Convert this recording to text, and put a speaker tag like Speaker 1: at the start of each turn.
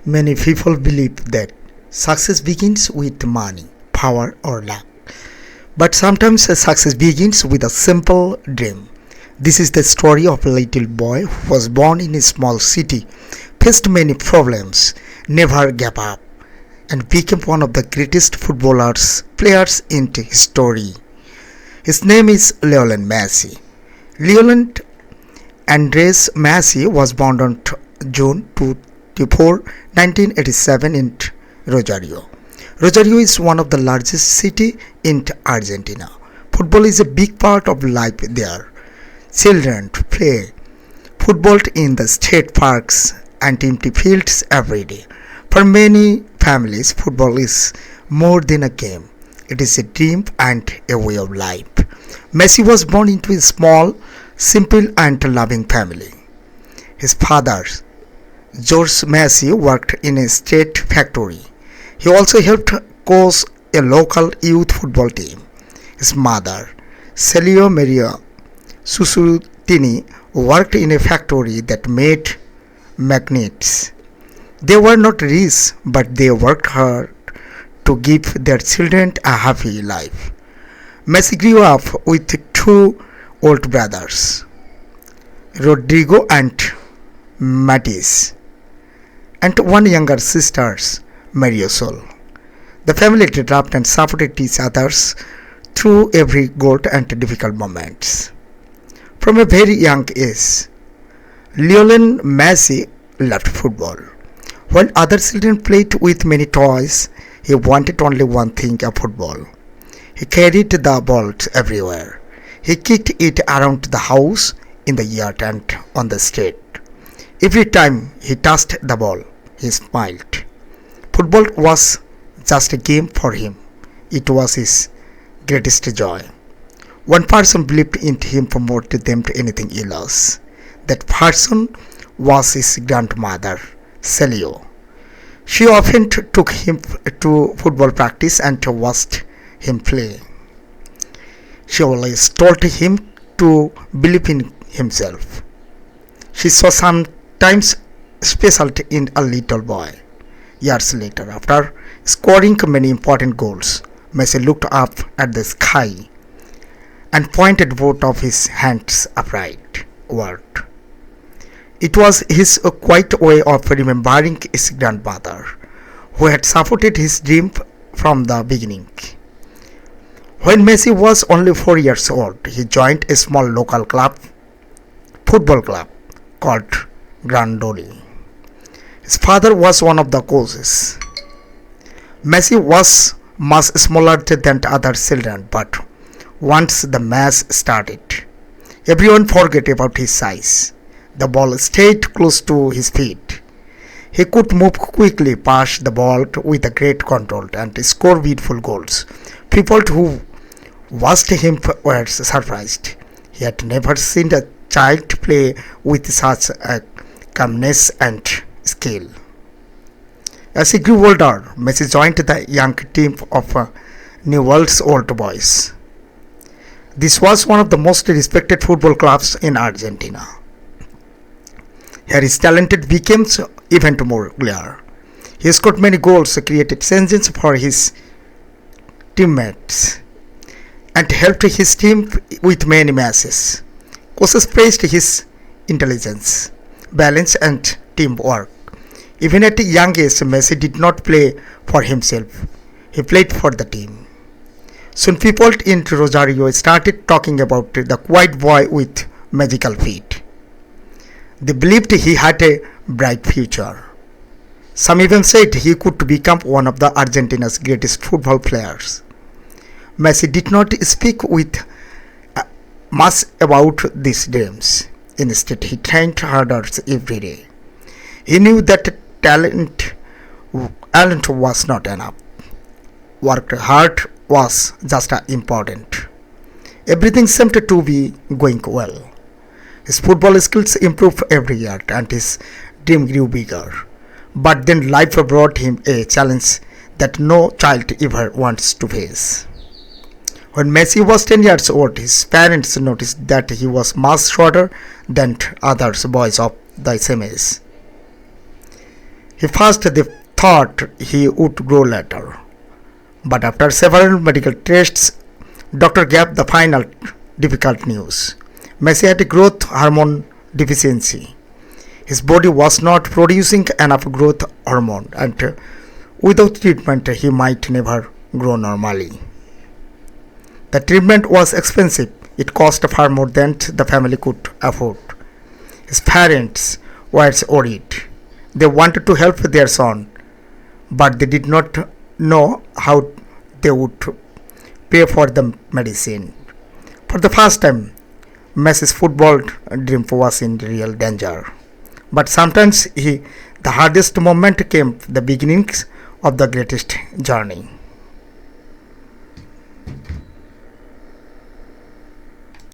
Speaker 1: Many people believe that success begins with money, power, or luck. But sometimes success begins with a simple dream. This is the story of a little boy who was born in a small city, faced many problems, never gave up, and became one of the greatest players in history. His name is Liolen Messi. Liolen Andres Messi was born on June 24, 1987 in Rosario. Rosario is one of the largest cities in Argentina. Football is a big part of life there. Children play football in the state parks and empty fields every day. For many families, football is more than a game. It is a dream and a way of life. Messi was born into a small, simple and loving family. His father, George Messi, worked in a state factory. He also helped coach a local youth football team. His mother, Celio Maria Susutini, worked in a factory that made magnets. They were not rich, but they worked hard to give their children a happy life. Messi grew up with two older brothers, Rodrigo and Matis, and one younger sister, Marisol. The family loved and supported each other through every good and difficult moments. From a very young age, Liolen Messi loved football. While other children played with many toys, he wanted only one thing, a football. He carried the ball everywhere. He kicked it around the house, in the yard and on the street. Every time he touched the ball, he smiled. Football was just a game for him. It was his greatest joy. One person believed in him more than anything else. That person was his grandmother, Celio. She often took him to football practice and watched him play. She always told him to believe in himself. She saw sometimes special in a little boy. Years later, after scoring many important goals, Messi looked up at the sky and pointed both of his hands upright. Word. It was his quiet way of remembering his grandmother, who had supported his dream from the beginning. When Messi was only 4 years old, he joined a small local football club called Grandoli. His father was one of the coaches. Messi was much smaller than other children, but once the match started, everyone forgot about his size. The ball stayed close to his feet. He could move quickly, pass the ball with a great control, and score beautiful goals. People who watched him were surprised. He had never seen a child play with such a calmness and skill. As he grew older, Messi joined the young team of Newell's Old Boys. This was one of the most respected football clubs in Argentina. Here his talent became even more clear. He scored many goals, created chances for his teammates, and helped his team with many matches. Coaches praised his intelligence, balance, and teamwork. Even at a young age, Messi did not play for himself. He played for the team. Soon people in Rosario started talking about the quiet boy with magical feet. They believed he had a bright future. Some even said he could become one of the Argentina's greatest football players. Messi did not speak with much about these dreams. Instead, he trained harder every day. He knew that talent was not enough. Work hard was just important. Everything seemed to be going well. His football skills improved every year and his dream grew bigger. But then life brought him a challenge that no child ever wants to face. When Messi was 10 years old, his parents noticed that he was much shorter than other boys of the same age. He first they thought he would grow later, but after several medical tests, doctor gave the final difficult news. Messi had a growth hormone deficiency. His body was not producing enough growth hormone, and without treatment, he might never grow normally. The treatment was expensive. It cost far more than the family could afford. His parents were worried. They wanted to help their son, but they did not know how they would pay for the medicine. For the first time, Messi's football dream was in real danger. But sometimes the hardest moment came the beginnings of the greatest journey.